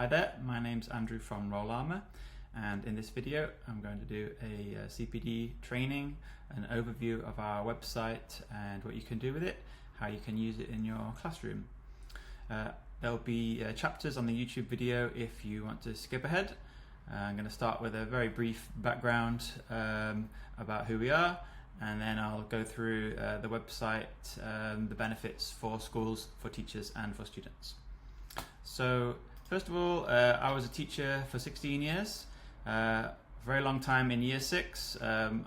Hi there, my name's Andrew from Rollama, and in this video I'm going to do a CPD training, an overview of our website and what you can do with it, how you can use it in your classroom. There'll be chapters on the YouTube video if you want to skip ahead. I'm going to start with a very brief background about who we are, and then I'll go through the website, the benefits for schools, for teachers and for students. So first of all, I was a teacher for 16 years, very long time in year 6,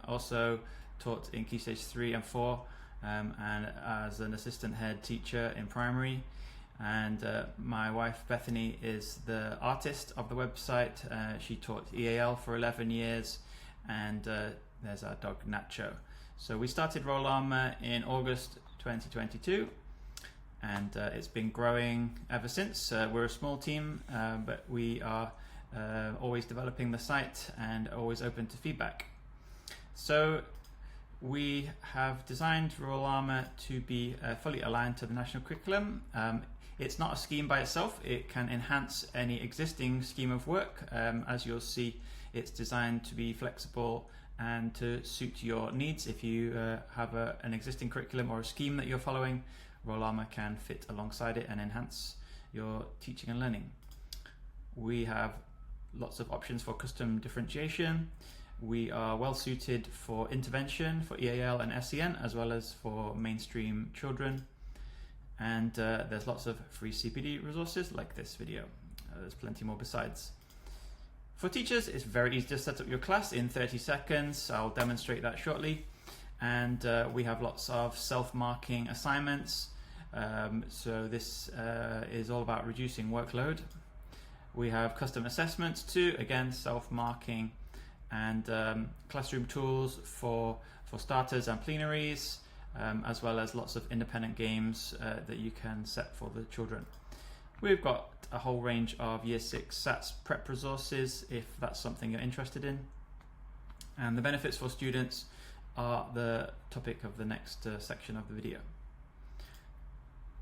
also taught in Key Stage 3 and 4, and as an assistant head teacher in primary. And my wife Bethany is the artist of the website. She taught EAL for 11 years, and there's our dog Nacho. So we started Rollama in August 2022, and it's been growing ever since. We're a small team, but we are always developing the site and always open to feedback. So we have designed Rollama to be fully aligned to the national curriculum. It's not a scheme by itself. It can enhance any existing scheme of work. As you'll see, it's designed to be flexible and to suit your needs. If you have an existing curriculum or a scheme that you're following, Rollama can fit alongside it and enhance your teaching and learning. We have lots of options for custom differentiation. We are well suited for intervention for EAL and SEN, as well as for mainstream children. And there's lots of free CPD resources like this video. There's plenty more besides. For teachers, it's very easy to set up your class in 30 seconds. I'll demonstrate that shortly. And we have lots of self-marking assignments. So this is all about reducing workload. We have custom assessments too, again, self-marking, and classroom tools for starters and plenaries, as well as lots of independent games that you can set for the children. We've got a whole range of Year 6 SATs prep resources if that's something you're interested in. And the benefits for students are the topic of the next section of the video.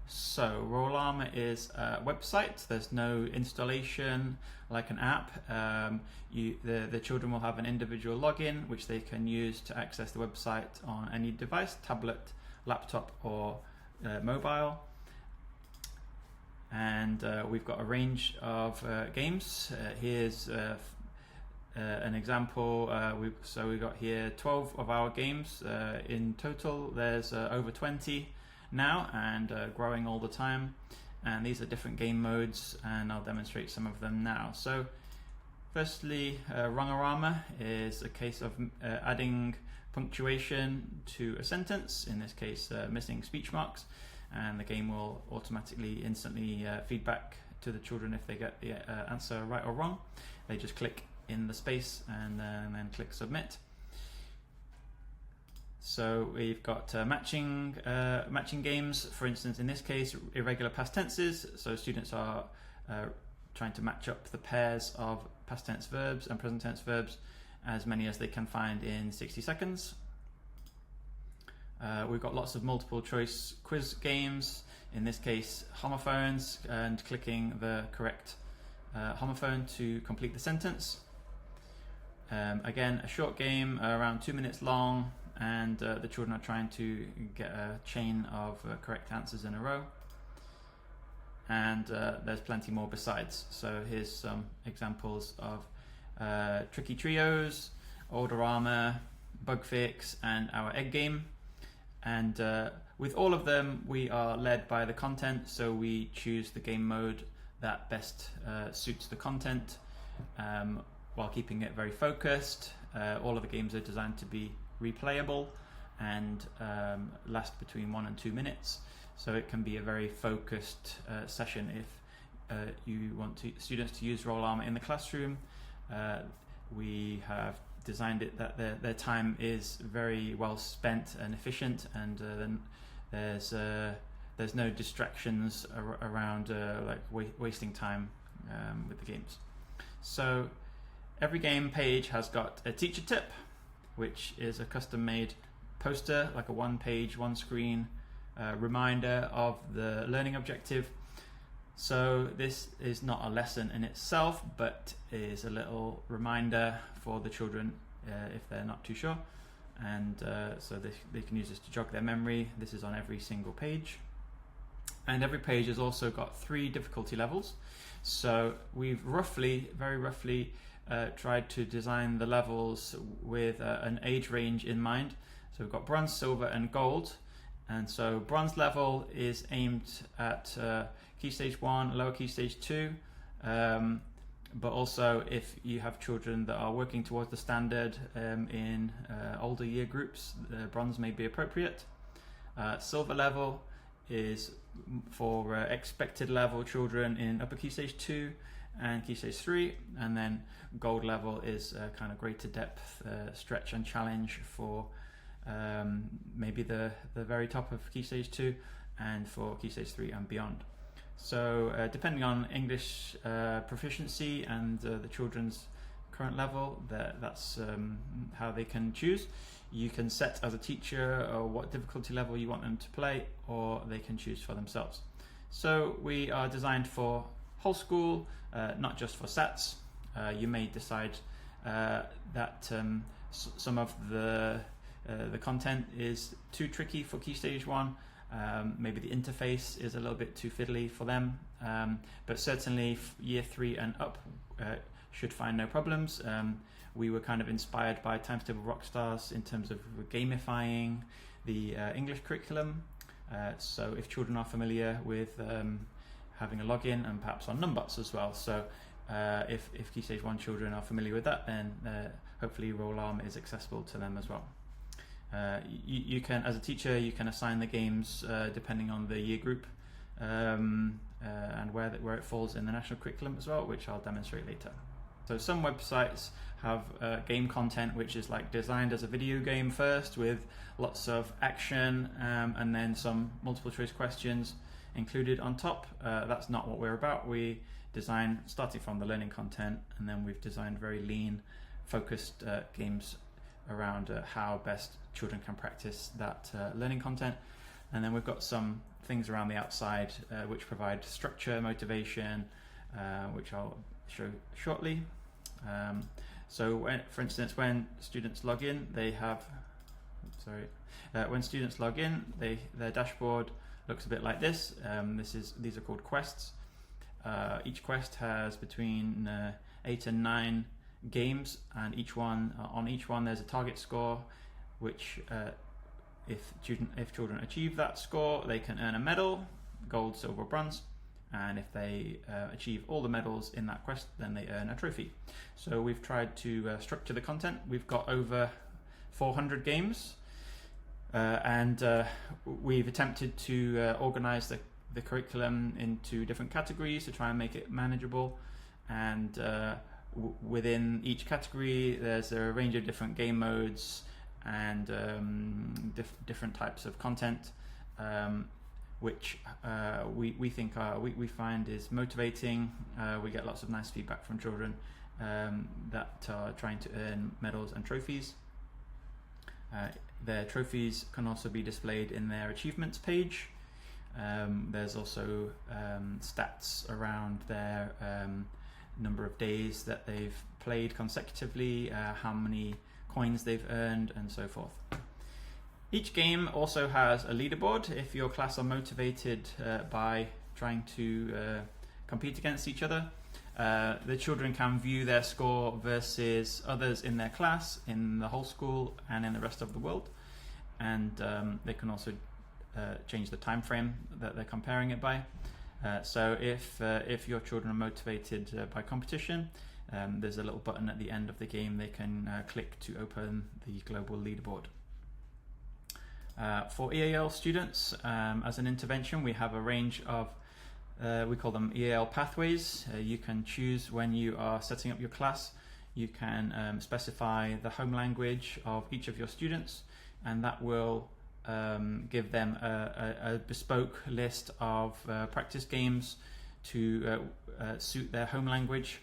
So Rollama is a website. There's no installation like an app. The children will have an individual login which they can use to access the website on any device, tablet, laptop or mobile. And we've got a range of games. Here's an example. We've got here 12 of our games in total. There's over 20 now, and growing all the time, and these are different game modes, and I'll demonstrate some of them now. So firstly, Rollama is a case of adding punctuation to a sentence, in this case missing speech marks, and the game will automatically instantly feedback to the children if they get the answer right or wrong. They just click in the space and then click submit. So we've got matching games, for instance, in this case, irregular past tenses. So students are trying to match up the pairs of past tense verbs and present tense verbs, as many as they can find in 60 seconds. We've got lots of multiple choice quiz games, in this case homophones, and clicking the correct homophone to complete the sentence. Again, a short game around 2 minutes long, and the children are trying to get a chain of correct answers in a row. And there's plenty more besides. So here's some examples of tricky trios, Rollama, bug fix, and our egg game. And with all of them, we are led by the content, so we choose the game mode that best suits the content, while keeping it very focused. All of the games are designed to be replayable and last between 1 and 2 minutes, so it can be a very focused session if you want students to use Rollama in the classroom. We have designed it that their time is very well spent and efficient, and then there's no distractions around like wasting time with the games. So every game page has got a teacher tip, which is a custom-made poster, like a one-page, one-screen reminder of the learning objective. So this is not a lesson in itself, but is a little reminder for the children if they're not too sure, and so they can use this to jog their memory. This is on every single page, and every page has also got 3 difficulty levels. So we've very roughly tried to design the levels with an age range in mind. So we've got bronze, silver and gold, and so bronze level is aimed at Key Stage 1, lower Key Stage 2, but also if you have children that are working towards the standard in older year groups, bronze may be appropriate. Silver level is for expected level children in upper Key Stage 2 and Key Stage 3, and then gold level is kind of greater depth, stretch and challenge for maybe the very top of Key Stage 2 and for Key Stage 3 and beyond. So depending on English proficiency and the children's current level, that's how they can choose. You can set as a teacher what difficulty level you want them to play, or they can choose for themselves. So we are designed for whole school, not just for SATs. You may decide that some of the content is too tricky for Key Stage 1. Maybe the interface is a little bit too fiddly for them, but certainly year 3 and up should find no problems. We were kind of inspired by Times Table Rockstars in terms of gamifying the English curriculum. So if children are familiar with having a login and perhaps on Numbots as well, so if Key Stage 1 children are familiar with that, then hopefully Rollama is accessible to them as well. You can, as a teacher, you can assign the games depending on the year group and where it falls in the national curriculum as well, which I'll demonstrate later. So some websites have game content which is like designed as a video game first, with lots of action and then some multiple choice questions included on top. That's not what we're about. We design starting from the learning content, and then we've designed very lean, focused games around how best children can practice that learning content. And then we've got some things around the outside which provide structure, motivation, which I'll show shortly. So for instance, when students log in, they have, when students log in, their dashboard looks a bit like this. These are called quests. Each quest has between 8 and 9 games, and on each one there's a target score, which if children achieve that score, they can earn a medal, gold, silver, bronze, and if they achieve all the medals in that quest, then they earn a trophy. So we've tried to structure the content. We've got over 400 games, and we've attempted to organize the curriculum into different categories to try and make it manageable, and within each category there's a range of different game modes and different types of content, which we think we find is motivating. We get lots of nice feedback from children that are trying to earn medals and trophies. Their trophies can also be displayed in their achievements page. There's also stats around their number of days that they've played consecutively, how many coins they've earned, and so forth. Each game also has a leaderboard. If your class are motivated by trying to compete against each other, the children can view their score versus others in their class, in the whole school, and in the rest of the world. And they can also change the time frame that they're comparing it by. So if your children are motivated by competition, there's a little button at the end of the game they can click to open the global leaderboard. For EAL students, as an intervention, we have a range of, we call them EAL pathways. You can choose when you are setting up your class. You can specify the home language of each of your students, and that will give them a bespoke list of practice games to suit their home language.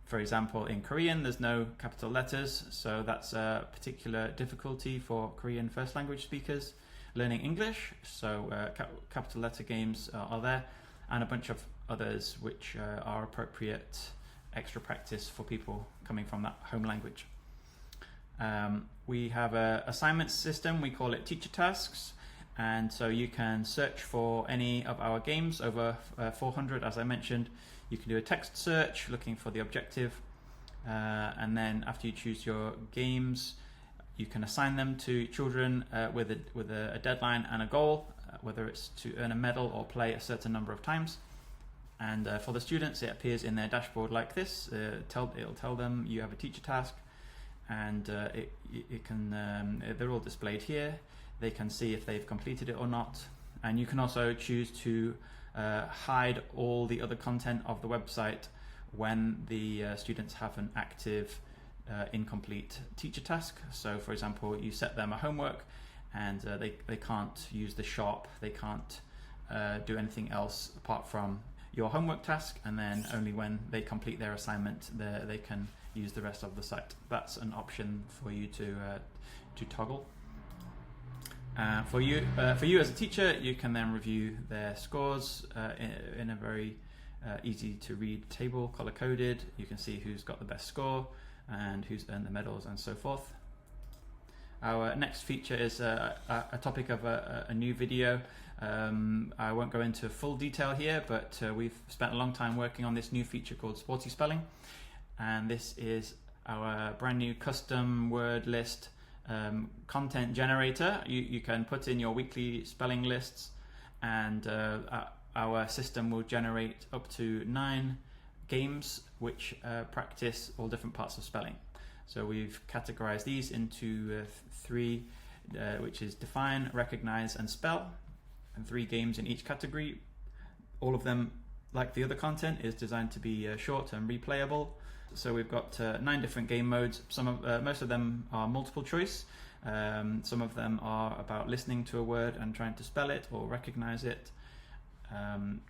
For example, in Korean, there's no capital letters, so that's a particular difficulty for Korean first language speakers learning English. So capital letter games are there. and a bunch of others which are appropriate extra practice for people coming from that home language. We have an assignment system, we call it teacher tasks, and so you can search for any of our games, over 400 as I mentioned. You can do a text search looking for the objective, and then after you choose your games, you can assign them to children with a deadline and a goal, whether it's to earn a medal or play a certain number of times. And for the students, it appears in their dashboard like this. It'll tell them you have a teacher task, and they're all displayed here. They can see if they've completed it or not, and you can also choose to hide all the other content of the website when the students have an active incomplete teacher task. So for example, you set them a homework and they can't use the shop, they can't do anything else apart from your homework task, and then only when they complete their assignment they can use the rest of the site. That's an option for you to toggle. For you as a teacher, you can then review their scores in a very easy to read table, color coded. You can see who's got the best score and who's earned the medals and so forth. Our next feature is a topic of a new video. I won't go into full detail here, but we've spent a long time working on this new feature called Sporty Spelling, and this is our brand new custom word list content generator. You can put in your weekly spelling lists, and our system will generate up to 9 games which practice all different parts of spelling. So we've categorized these into 3, which is define, recognize, and spell, and 3 games in each category. All of them, like the other content, is designed to be short and replayable. So we've got 9 different game modes. Most of them are multiple choice. Some of them are about listening to a word and trying to spell it or recognize it.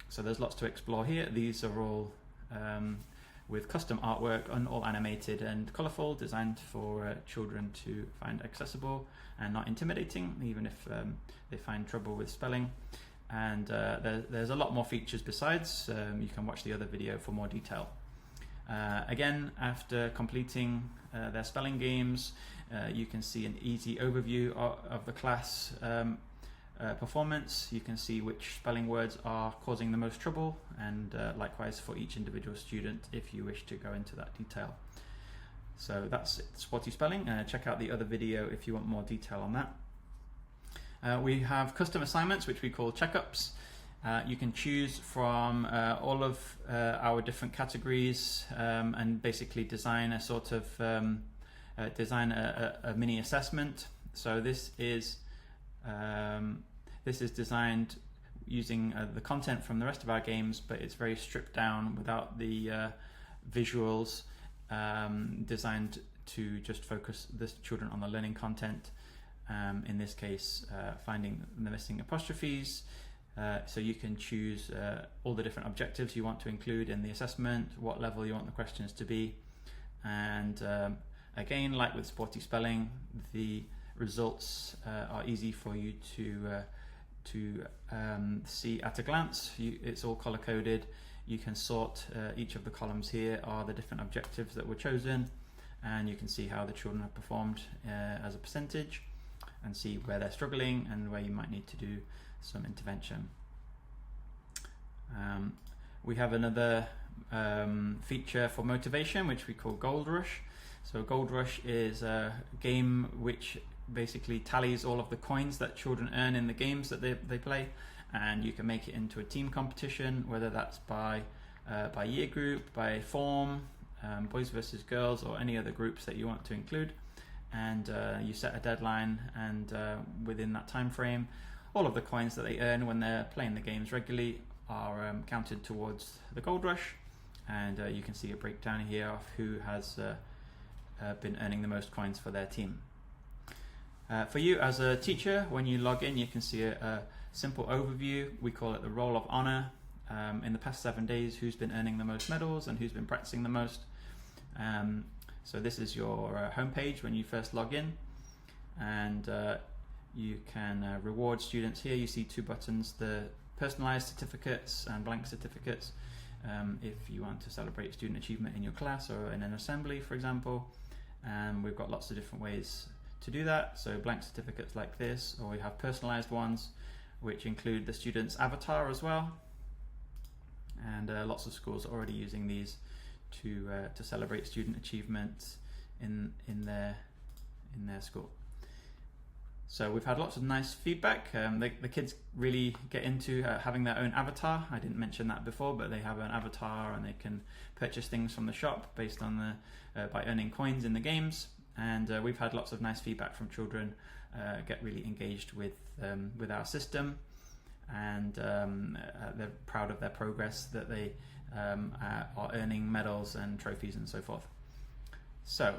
So there's lots to explore here. These are all with custom artwork and all animated and colorful, designed for children to find accessible and not intimidating, even if they find trouble with spelling. And there's a lot more features besides. You can watch the other video for more detail. Again, after completing their spelling games, you can see an easy overview of the class performance. You can see which spelling words are causing the most trouble, and likewise for each individual student if you wish to go into that detail. So that's it, Sporty Spelling. Check out the other video if you want more detail on that. We have custom assignments which we call checkups. You can choose from all of our different categories and basically design a sort of a mini assessment. So this is designed using the content from the rest of our games, but it's very stripped down without the visuals, designed to just focus the children on the learning content. In this case, finding the missing apostrophes. So you can choose all the different objectives you want to include in the assessment, what level you want the questions to be, and again, like with Sporty Spelling, the results are easy for you to see at a glance. It's all color coded. You can sort each of the columns here are the different objectives that were chosen, and you can see how the children have performed as a percentage, and see where they're struggling and where you might need to do some intervention. We have another feature for motivation which we call Gold Rush. So Gold Rush is a game which basically tallies all of the coins that children earn in the games that they play, and you can make it into a team competition, whether that's by year group, by form, boys versus girls, or any other groups that you want to include. And you set a deadline, and within that time frame, all of the coins that they earn when they're playing the games regularly are counted towards the Gold Rush, and you can see a breakdown here of who has been earning the most coins for their team. For you as a teacher, when you log in, you can see a simple overview. We call it the Roll of Honor. In the past 7 days, who's been earning the most medals and who's been practicing the most. So this is your homepage when you first log in, and you can reward students here. You see 2 buttons, the personalized certificates and blank certificates if you want to celebrate student achievement in your class or in an assembly, for example. And we've got lots of different ways to do that. So blank certificates like this, or we have personalized ones which include the student's avatar as well. And lots of schools are already using these to celebrate student achievement in their school. So we've had lots of nice feedback. The kids really get into having their own avatar. I didn't mention that before, but they have an avatar and they can purchase things from the shop based on by earning coins in the games. And we've had lots of nice feedback from children get really engaged with our system, and they're proud of their progress, that they are earning medals and trophies and so forth. So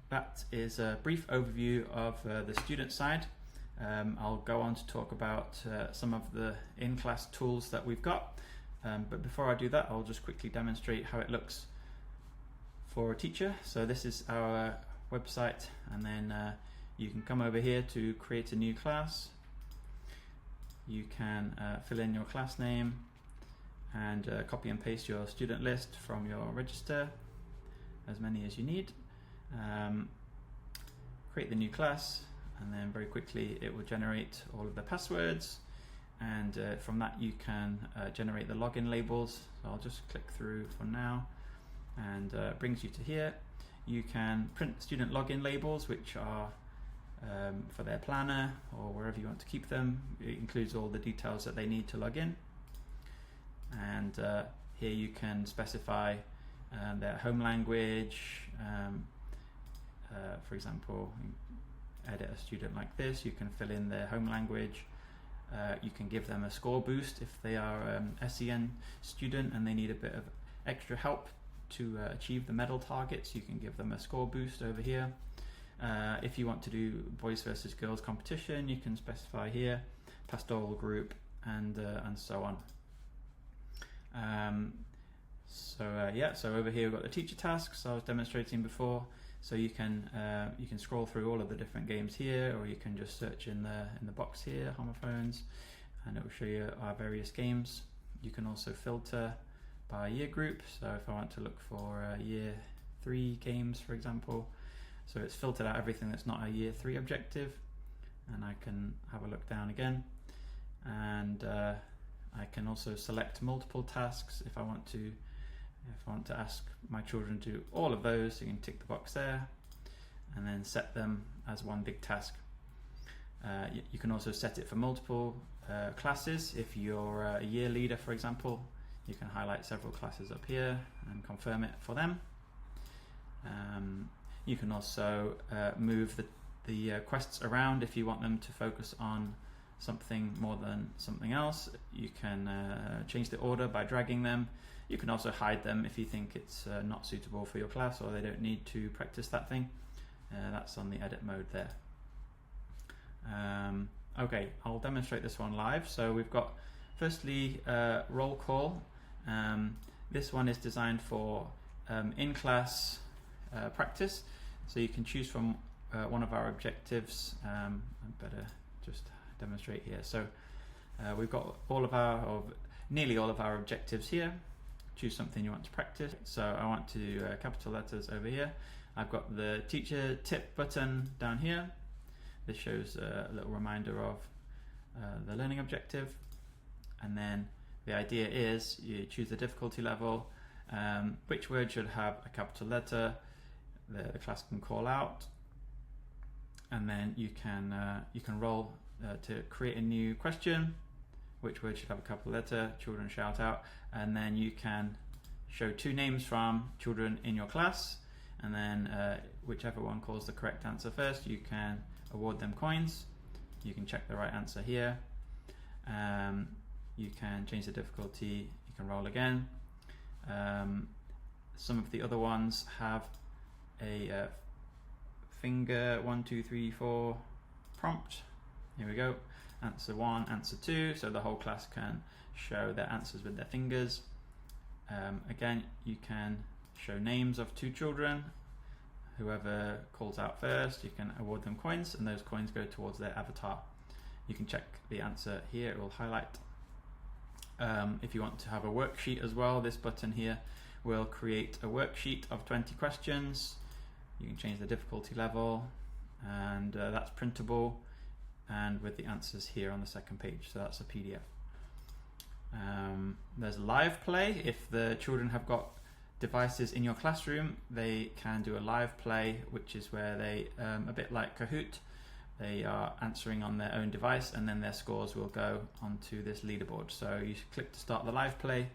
that is a brief overview of the student side. I'll go on to talk about some of the in-class tools that we've got, but before I do that, I'll just quickly demonstrate how it looks for a teacher. So this is our website, and then you can come over here to create a new class. You can fill in your class name and copy and paste your student list from your register, as many as you need. Create the new class, and then very quickly it will generate all of the passwords, and from that you can generate the login labels. So I'll just click through for now, and brings you to here. You can print student login labels, which are for their planner or wherever you want to keep them. It includes all the details that they need to log in, and here you can specify their home language. For example, edit a student like this, you can fill in their home language. You can give them a score boost if they are SEN student and they need a bit of extra help to achieve the medal targets. You can give them a score boost over here. If you want to do boys versus girls competition, you can specify here pastoral group and so on. So over here we've got the teacher tasks I was demonstrating before. So you can scroll through all of the different games here, or you can just search in the box here, homophones, and it will show you our various games. You can also filter by year group. So if I want to look for year 3 games, for example, so it's filtered out everything that's not a year 3 objective, and I can have a look down again, and I can also select multiple tasks if I want to. If I want to ask my children to do all of those, you can tick the box there and then set them as one big task. You can also set it for multiple classes. If you're a year leader, for example, you can highlight several classes up here and confirm it for them. You can also move the quests around if you want them to focus on something more than something else. You can change the order by dragging them. You can also hide them if you think it's not suitable for your class or they don't need to practice that thing. That's on the edit mode there. Okay, I'll demonstrate this one live. So we've got firstly roll call. This one is designed for in-class practice. So you can choose from one of our objectives. I better just demonstrate here. So we've got all of our, or nearly all of our objectives here. Choose something you want to practice. So I want to do capital letters over here. I've got the teacher tip button down here. This shows a little reminder of the learning objective. And then the idea is you choose the difficulty level, which word should have a capital letter the class can call out, and then you can roll to create a new question. Which word should have a capital letter? Children shout out, and then you can show 2 names from children in your class, and then whichever one calls the correct answer first, you can award them coins. You can check the right answer here. You can change the difficulty. You can roll again. Some of the other ones have a finger 1, 2, 3, 4 prompt. Here we go. Answer 1, answer 2, so the whole class can show their answers with their fingers. Again, you can show names of 2 children. Whoever calls out first, you can award them coins, and those coins go towards their avatar. You can check the answer here, it will highlight. if you want to have a worksheet as well, this button here will create a worksheet of 20 questions. You can change the difficulty level, and that's printable, and with the answers here on the second page, so that's a PDF. There's live play. If the children have got devices in your classroom, they can do a live play, which is where they, a bit like Kahoot, they are answering on their own device, and then their scores will go onto this leaderboard. So you click to start the live play,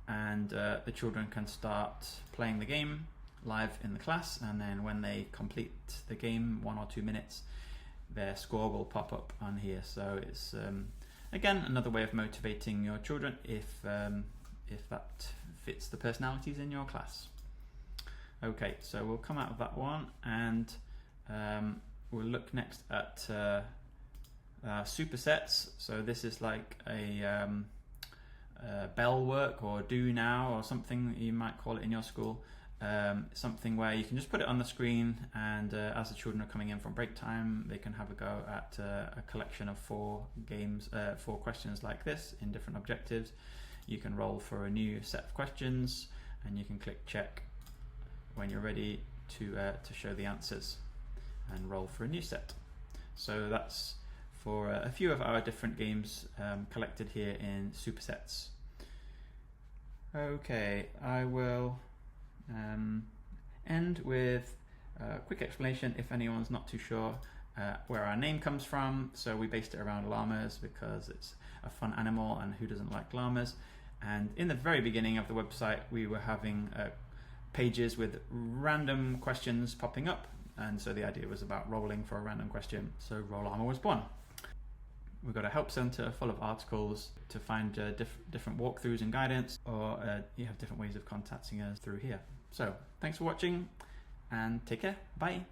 and the children can start playing the game live in the class, and then when they complete the game, 1 or 2 minutes, their score will pop up on here. So it's again another way of motivating your children if that fits the personalities in your class. Okay, so we'll come out of that one, and we'll look next at supersets. So this is like a bell work, or do now, or something you might call it in your school. Something where you can just put it on the screen, and as the children are coming in from break time, they can have a go at a collection of 4 questions like this in different objectives. You can roll for a new set of questions, and you can click check when you're ready to show the answers and roll for a new set. So that's for a few of our different games collected here in supersets. Okay, I will end with a quick explanation if anyone's not too sure where our name comes from. So we based it around llamas because it's a fun animal, and who doesn't like llamas? And in the very beginning of the website, we were having pages with random questions popping up, and so the idea was about rolling for a random question, so Rollama was born. We've got a help center full of articles to find different walkthroughs and guidance, or you have different ways of contacting us through here. So thanks for watching, and take care. Bye.